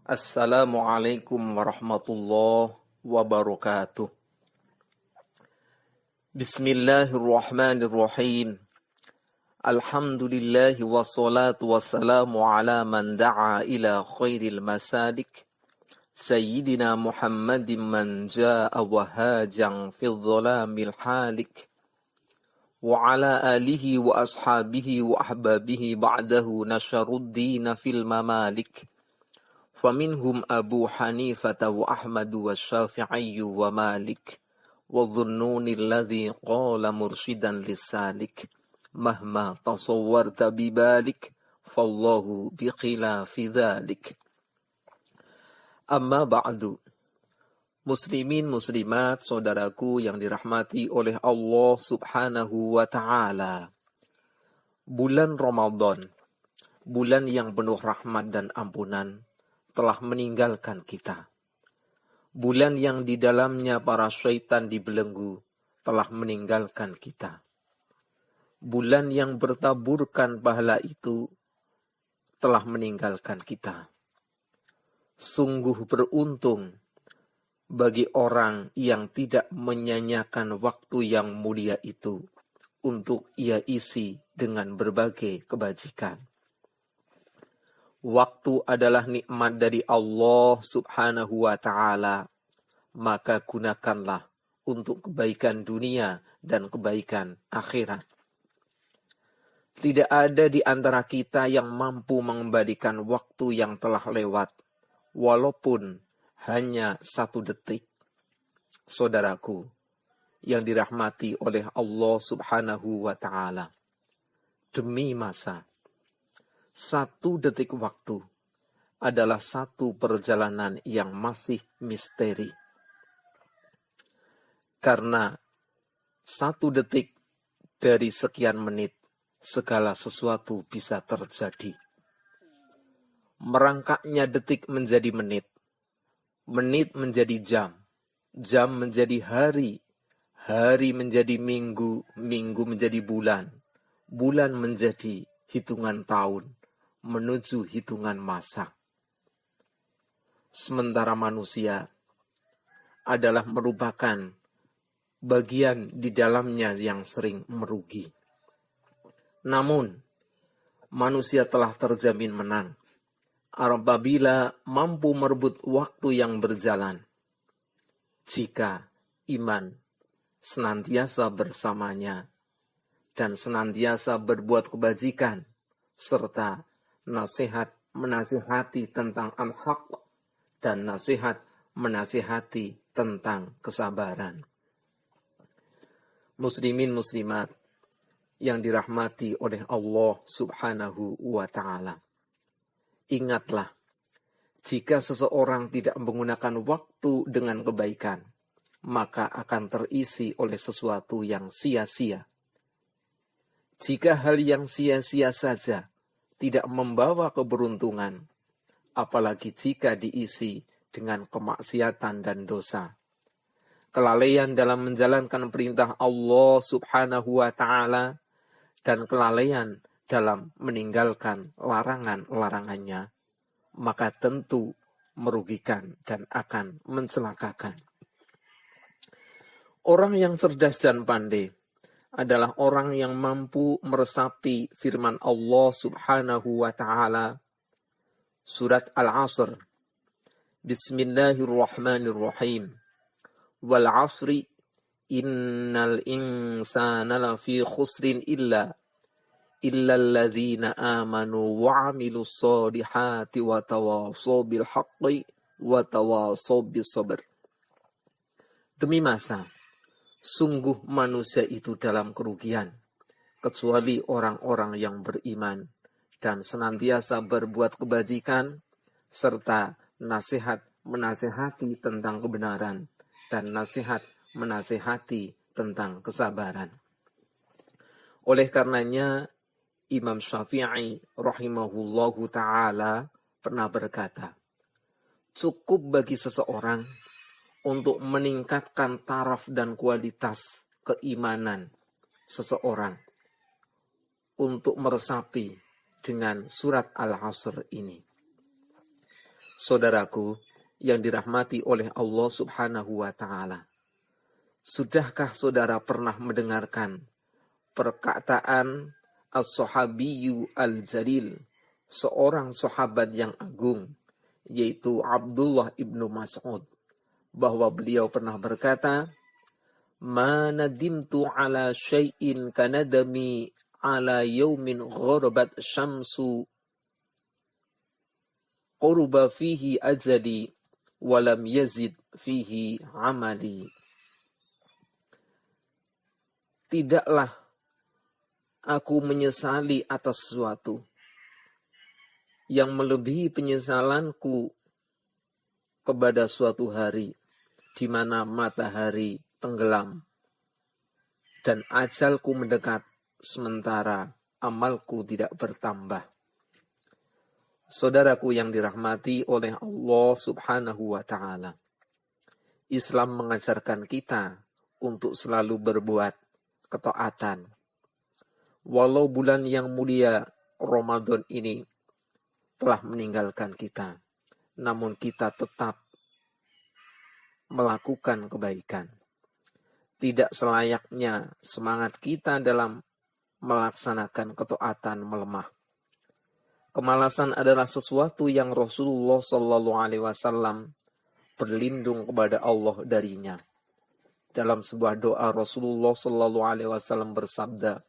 Assalamualaikum warahmatullahi wabarakatuh. Bismillahirrahmanirrahim. Alhamdulillahi wassalatu wassalamu ala man da'a ila khairil masalik. Sayyidina Muhammadin man ja'a wahajan fil dhalamil halik. Wa ala alihi wa ashabihi wa ahbabihi ba'dahu nasharuddina fil mamalik. فمنهم أبو حنيفة وأحمد والشافعي ومالك والظنون الذي قال مرشدا للسالك مهما تصورت ببالك فالله بخلاف ذلك. Amma ba'du. Muslimin muslimat saudaraku yang dirahmati oleh Allah subhanahu wa ta'ala. Bulan Ramadan, bulan yang penuh rahmat dan ampunan, telah meninggalkan kita. Bulan yang di dalamnya para syaitan dibelenggu telah meninggalkan kita. Bulan yang bertaburkan pahala itu telah meninggalkan kita. Sungguh beruntung bagi orang yang tidak menyanyiakan waktu yang mulia itu untuk ia isi dengan berbagai kebajikan. Waktu adalah nikmat dari Allah subhanahu wa ta'ala, maka gunakanlah untuk kebaikan dunia dan kebaikan akhirat. Tidak ada di antara kita yang mampu mengembalikan waktu yang telah lewat, walaupun hanya 1 detik. Saudaraku, yang dirahmati oleh Allah subhanahu wa ta'ala, demi masa, 1 detik waktu adalah 1 perjalanan yang masih misteri. Karena 1 detik dari sekian menit, segala sesuatu bisa terjadi. Merangkaknya detik menjadi menit, menit menjadi jam, jam menjadi hari, hari menjadi minggu, minggu menjadi bulan, bulan menjadi hitungan tahun, menuju hitungan masa. Sementara manusia adalah merupakan bagian di dalamnya yang sering merugi. Namun, manusia telah terjamin menang apabila mampu merebut waktu yang berjalan. Jika iman senantiasa bersamanya dan senantiasa berbuat kebajikan, serta nasihat menasihati tentang al-haq dan nasihat menasihati tentang kesabaran. Muslimin muslimat yang dirahmati oleh Allah subhanahu wa ta'ala. Ingatlah, jika seseorang tidak menggunakan waktu dengan kebaikan, maka akan terisi oleh sesuatu yang sia-sia. Jika hal yang sia-sia saja tidak membawa keberuntungan, apalagi jika diisi dengan kemaksiatan dan dosa. Kelalaian dalam menjalankan perintah Allah subhanahu wa ta'ala dan kelalaian dalam meninggalkan larangan-larangannya, maka tentu merugikan dan akan mencelakakan. Orang yang cerdas dan pandai adalah orang yang mampu meresapi firman Allah subhanahu wa ta'ala. Surat Al-Asr. Bismillahirrahmanirrahim. Wal asri innal insana lafi khusrin illa alladzina amanu wa amilus solihati wa tawasaw bil haqqi wa tawasaw bis sabr. Demi masa, sungguh manusia itu dalam kerugian, kecuali orang-orang yang beriman dan senantiasa berbuat kebajikan, serta nasihat menasihati tentang kebenaran, dan nasihat menasihati tentang kesabaran. Oleh karenanya, Imam Syafi'i rahimahullahu ta'ala pernah berkata, cukup bagi seseorang untuk meningkatkan taraf dan kualitas keimanan seseorang untuk meresapi dengan surat Al-Asr ini. Saudaraku yang dirahmati oleh Allah Subhanahu wa Ta'ala, sudahkah saudara pernah mendengarkan perkataan As-Sahabiyyu Al-Jalil, seorang sahabat yang agung, yaitu Abdullah ibnu Mas'ud, bahwa beliau pernah berkata, "Ma nadimtu ala syai'in kanadami ala yaumin gharabat syamsu qurba fihi ajali walam yazid fihi amali." Tidaklah aku menyesali atas sesuatu yang melebihi penyesalanku kepada suatu hari di mana matahari tenggelam dan ajalku mendekat sementara amalku tidak bertambah. Saudaraku yang dirahmati oleh Allah Subhanahu wa Ta'ala, Islam mengajarkan kita untuk selalu berbuat ketaatan. Walau bulan yang mulia Ramadan ini telah meninggalkan kita, namun kita tetap melakukan kebaikan. Tidak selayaknya semangat kita dalam melaksanakan ketaatan melemah. Kemalasan adalah sesuatu yang Rasulullah SAW berlindung kepada Allah darinya. Dalam sebuah doa Rasulullah SAW bersabda,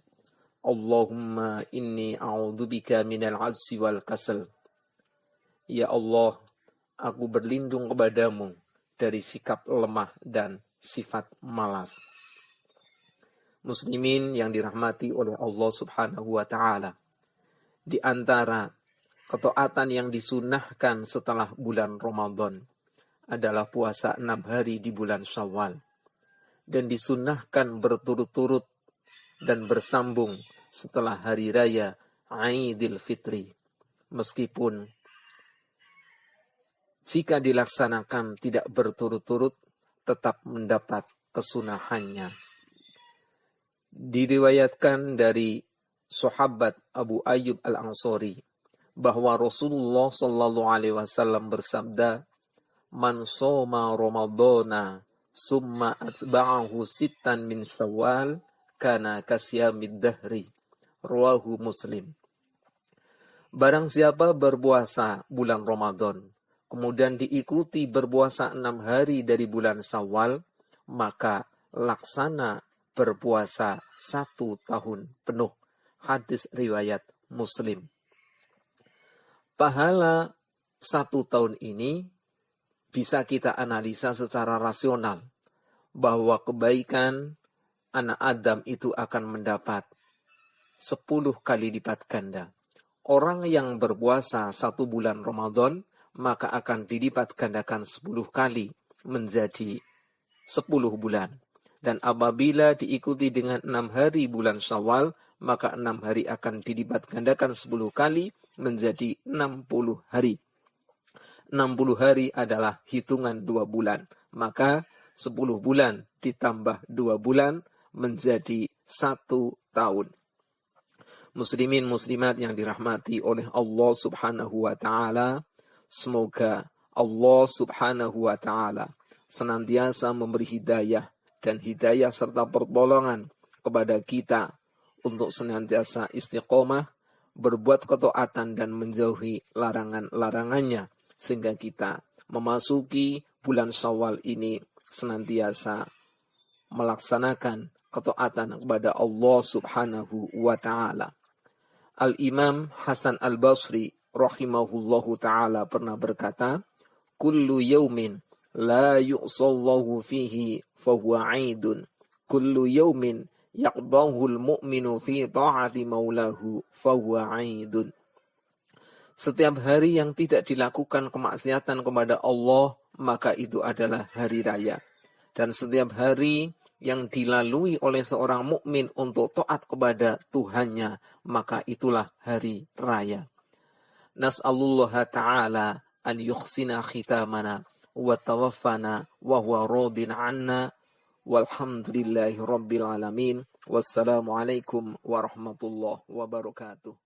"Allahumma inni a'udzubika minal ajzi wal kasal." Ya Allah, aku berlindung kepadamu dari sikap lemah dan sifat malas. Muslimin yang dirahmati oleh Allah Subhanahu wa Ta'ala, di antara ketaatan yang disunahkan setelah bulan Ramadan adalah puasa 6 hari di bulan Syawal, dan disunahkan berturut-turut dan bersambung setelah hari raya Aidil Fitri, meskipun jika dilaksanakan tidak berturut-turut tetap mendapat kesunahannya. Diriwayatkan dari sahabat Abu Ayyub Al-Ansari bahwa Rasulullah SAW bersabda, "Man shoma Ramadana summa atba'ahu sittan min Syawal kana kasyamid dahri." Rawahu Muslim. Barang siapa berpuasa bulan Ramadan kemudian diikuti berpuasa 6 hari dari bulan Syawal, maka laksana berpuasa 1 tahun penuh. Hadis riwayat Muslim. Pahala 1 tahun ini bisa kita analisa secara rasional, bahwa kebaikan anak Adam itu akan mendapat 10 kali lipat ganda. Orang yang berpuasa 1 bulan Ramadan maka akan dilipat gandakan 10 kali menjadi 10 bulan. Dan apabila diikuti dengan 6 hari bulan Syawal, maka 6 hari akan dilipat gandakan 10 kali menjadi 60 hari. 60 hari adalah hitungan 2 bulan. Maka 10 bulan ditambah 2 bulan menjadi 1 tahun. Muslimin muslimat yang dirahmati oleh Allah Subhanahu wa Ta'ala, semoga Allah Subhanahu wa Ta'ala senantiasa memberi hidayah dan hidayah serta pertolongan kepada kita untuk senantiasa istiqomah, berbuat ketaatan dan menjauhi larangan-larangannya, sehingga kita memasuki bulan Syawal ini senantiasa melaksanakan ketaatan kepada Allah Subhanahu wa Ta'ala. Al-Imam Hasan Al-Basri rahimahullahu ta'ala pernah berkata, "Kullu yaumin la yu'sallahu fihi fahuwa 'aidun. Kullu yaumin yaqdahul mu'minu fi ta'ati maulahu fahuwa 'aidun." Setiap hari yang tidak dilakukan kemaksiatan kepada Allah, maka itu adalah hari raya. Dan setiap hari yang dilalui oleh seorang mukmin untuk taat kepada Tuhannya, maka itulah hari raya. Nas'alullah ta'ala an yukhsina khitamana wa tawaffana wa huwa radin anna Walhamdulillahi rabbil alamin. Wassalamualaikum warahmatullahi wabarakatuh.